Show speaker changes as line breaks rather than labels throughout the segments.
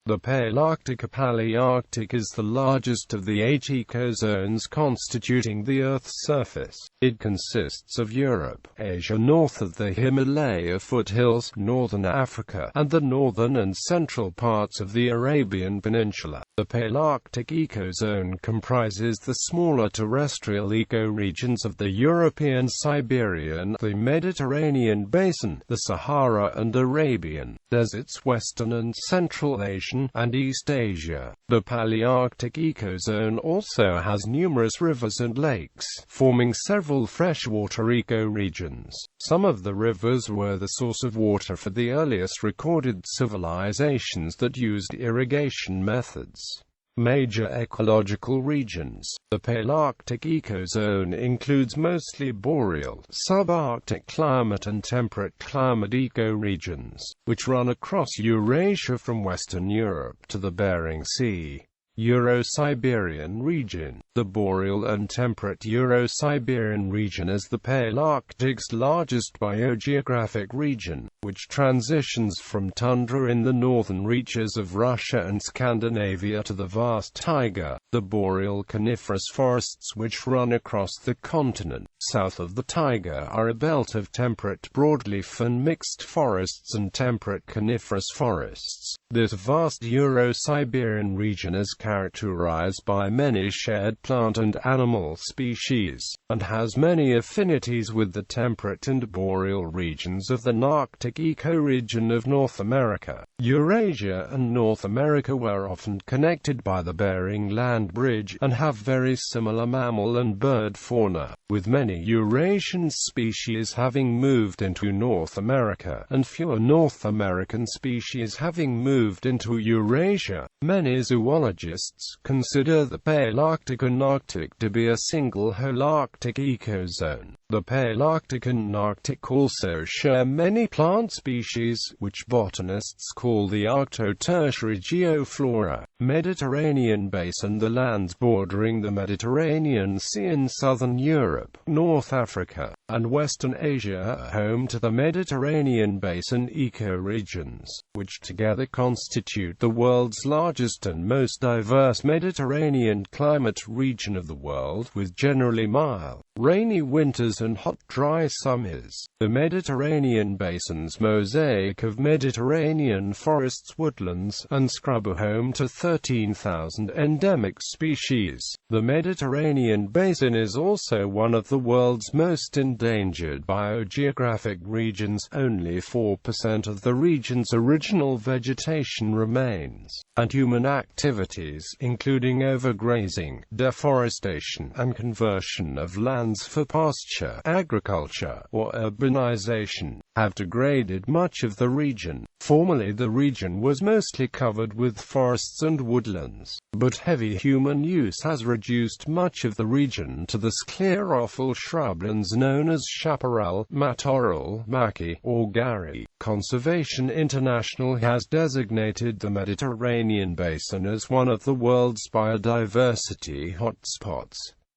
The Palearctic is the largest of the 8 ecozones constituting the Earth's surface. It consists of Europe, Asia north of the Himalaya foothills, northern Africa, and the northern and central parts of the Arabian Peninsula. The Palearctic ecozone comprises the smaller terrestrial ecoregions of the European Siberian, the Mediterranean Basin, the Sahara and Arabian Deserts, Western and Central Asian, and East Asia. The Palearctic ecozone also has numerous rivers and lakes, forming several freshwater ecoregions. Some of the rivers were the source of water for the earliest recorded civilizations that used irrigation methods. Major ecological regions. The Palearctic ecozone includes mostly boreal, subarctic climate and temperate climate ecoregions, which run across Eurasia from Western Europe to the Bering Sea. Euro-Siberian region. The boreal and temperate Euro-Siberian region is the Palearctic's largest biogeographic region, which transitions from tundra in the northern reaches of Russia and Scandinavia to the vast taiga, the boreal coniferous forests which run across the continent. South of the taiga are a belt of temperate broadleaf and mixed forests and temperate coniferous forests. This vast Euro-Siberian region is characterized by many shared plant and animal species, and has many affinities with the temperate and boreal regions of the Arctic ecoregion of North America. Eurasia and North America were often connected by the Bering Land Bridge, and have very similar mammal and bird fauna, with many Eurasian species having moved into North America, and fewer North American species having moved into Eurasia. Many zoologists consider the Palearctic and Arctic to be a single Holarctic ecozone. The Palearctic and Arctic also share many plant species, which botanists call the Arcto-Tertiary geoflora. Mediterranean Basin. The lands bordering the Mediterranean Sea in southern Europe, North Africa, and Western Asia are home to the Mediterranean Basin ecoregions, which together constitute the world's largest and most diverse Mediterranean climate region of the world, with generally mild, rainy winters and hot, dry summers. The Mediterranean Basin's mosaic of Mediterranean forests, woodlands, and scrub are home to 13,000 endemic species. The Mediterranean Basin is also one of the world's most endangered biogeographic regions. Only 4% of the region's original vegetation remains, and human activities, including overgrazing, deforestation, and conversion of lands for pasture, agriculture, or urbanization, have degraded much of the region. Formerly the region was mostly covered with forests and woodlands, but heavy human use has reduced much of the region to the sclerophyll shrublands known as chaparral, matorral, maki, or gari. Conservation International has designated the Mediterranean Basin as one of the world's biodiversity hotspots.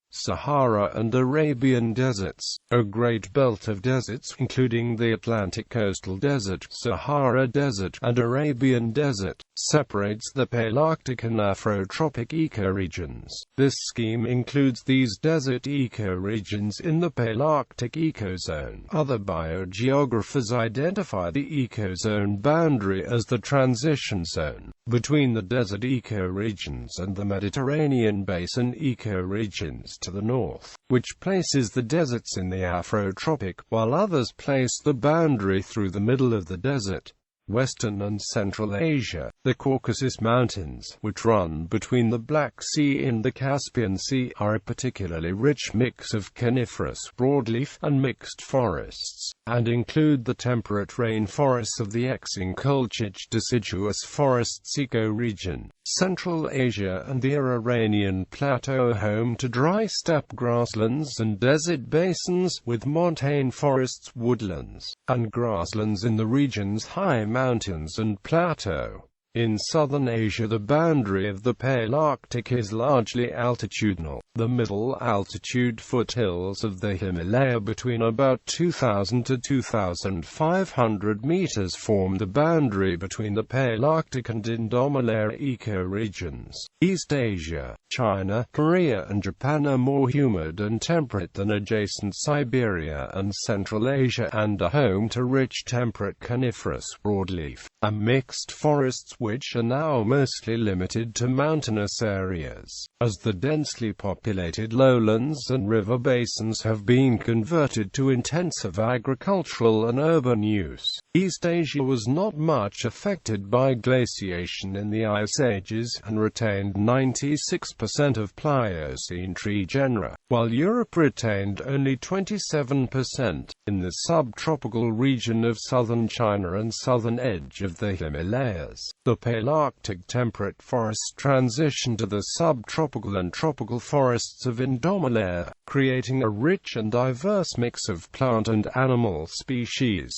Sahara and Arabian Deserts. A great belt of deserts, including the Atlantic Coastal Desert, Sahara Desert, and Arabian Desert, separates the Palearctic and Afrotropic ecoregions. This scheme includes these desert ecoregions in the Palearctic ecozone. Other biogeographers identify the ecozone boundary as the transition zone between the desert ecoregions and the Mediterranean Basin ecoregions to the north, which places the deserts in the Afrotropic, while others place the boundary through the middle of the desert. Western and Central Asia. The Caucasus Mountains, which run between the Black Sea and the Caspian Sea, are a particularly rich mix of coniferous, broadleaf, and mixed forests, and include the temperate rainforests of the Exin-Colchich deciduous forests ecoregion. Central Asia and the Iranian Plateau are home to dry steppe grasslands and desert basins, with montane forests, woodlands, and grasslands in the region's high mountains and plateau. In southern Asia, the boundary of the Palearctic is largely altitudinal. The middle altitude foothills of the Himalaya between about 2,000 to 2,500 meters form the boundary between the Palearctic and Indomalaya ecoregions. East Asia, China, Korea and Japan are more humid and temperate than adjacent Siberia and Central Asia, and are home to rich temperate coniferous broadleaf and mixed forests, which are now mostly limited to mountainous areas, as the densely populated lowlands and river basins have been converted to intensive agricultural and urban use. East Asia was not much affected by glaciation in the Ice Ages, and retained 96% of Pliocene tree genera, while Europe retained only 27%. In the subtropical region of southern China and southern edge of the Himalayas, the Palearctic temperate forests transition to the subtropical and tropical forests of Indomalaya, creating a rich and diverse mix of plant and animal species.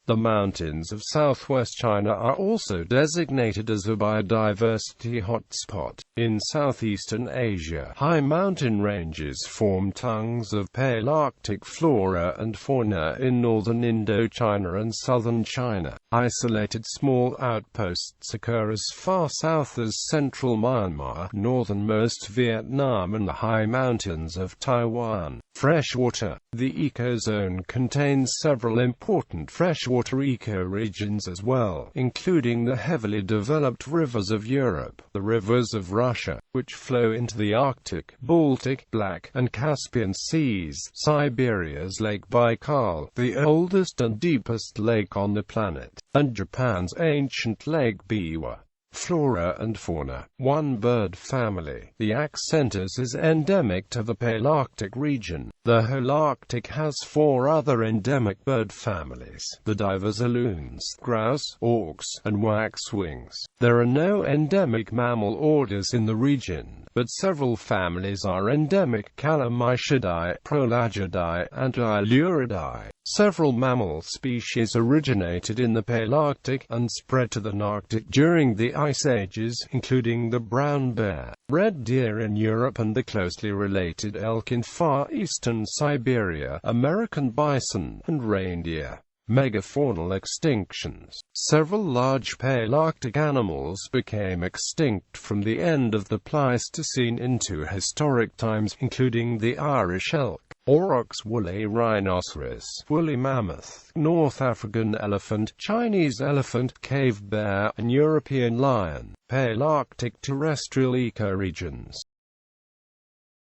The mountains of southwest China are also designated as a biodiversity hotspot. In southeastern Asia, high mountain ranges form tongues of Palearctic flora and fauna. In northern Indochina and southern China, isolated small outposts occur as far south as central Myanmar, northernmost Vietnam and the high mountains of Taiwan. Freshwater. The ecozone contains several important freshwater ecoregions as well, including the heavily developed rivers of Europe, the rivers of Russia, which flow into the Arctic, Baltic, Black, and Caspian Seas, Siberia's Lake Baikal, the oldest and deepest lake on the planet, and Japan's ancient Lake Biwa. Flora and fauna. One bird family, the Accentus, is endemic to the Palearctic region. The whole Arctic has 4 other endemic bird families: the divers loons, grouse, auks, and waxwings. There are no endemic mammal orders in the region, but several families are endemic: Calamychidae, Prolagidae, and Iluridae. Several mammal species originated in the Palearctic and spread to the Arctic during the Ice Ages, including the brown bear, red deer in Europe, and the closely related elk in far eastern Siberia, American bison, and reindeer. Megafauna extinctions. Several large Palearctic animals became extinct from the end of the Pleistocene into historic times, including the Irish elk, aurochs, woolly rhinoceros, woolly mammoth, North African elephant, Chinese elephant, cave bear, and European lion. Palearctic terrestrial ecoregions.